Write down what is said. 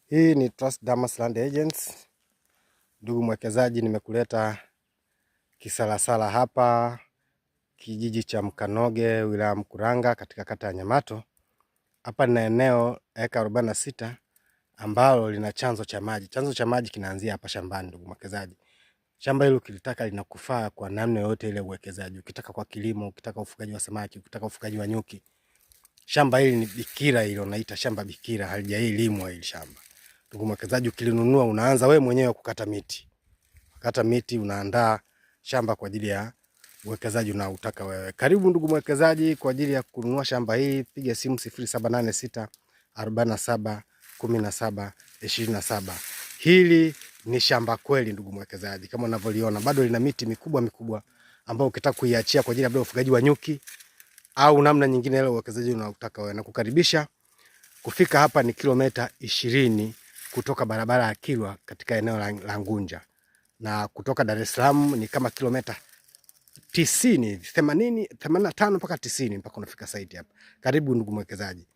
Hii ni Trust Damas Land Agents. Ndugu mwekezaji, nimekuleta Kisalasala hapa kijiji cha Mkanoge, wilaya Mkuranga, katika kata ya Nyamato. Hapa ni eneo eka 46 ambalo lina chanzo cha maji. Chanzo cha maji kinaanzia hapa shambani ndugu mwekezaji. Shamba hilo ukilitaka linakufaa kwa namna yote ile uwekezaji. Ukitaka kwa kilimo, ukitaka ufugaji wa samaki, ukitaka ufugaji wa nyuki. Shamba hili ni bikira, hilo naita shamba bikira, halijalimwa hili shamba. Ndugu mwekezaji, ukilinunua unaanza wewe mwenyewe kukata miti. Kata miti, unaandaa shamba kwa ajili ya uwekezaji unaotaka wewe. Karibu ndugu mwekezaji, kwa ajili ya kununua shamba hili piga simu 0786 47 17 27. Hili ni shamba kweli ndugu mwekezaji, kama unavyoliona bado lina miti mikubwa ambayo ukitaka kuiachia kwa ajili ya ufugaji wa nyuki au namna nyingine ile uwekezaji unaotaka wewe. Na kukaribisha kufika hapa ni kilomita 20 kutoka barabara ya Kilwa katika eneo la Ngunja, na kutoka Dar es Salaam ni kama kilomita 90, 85 mpaka 90 mpaka unafika site hapa. Karibu ndugu mwekezaji.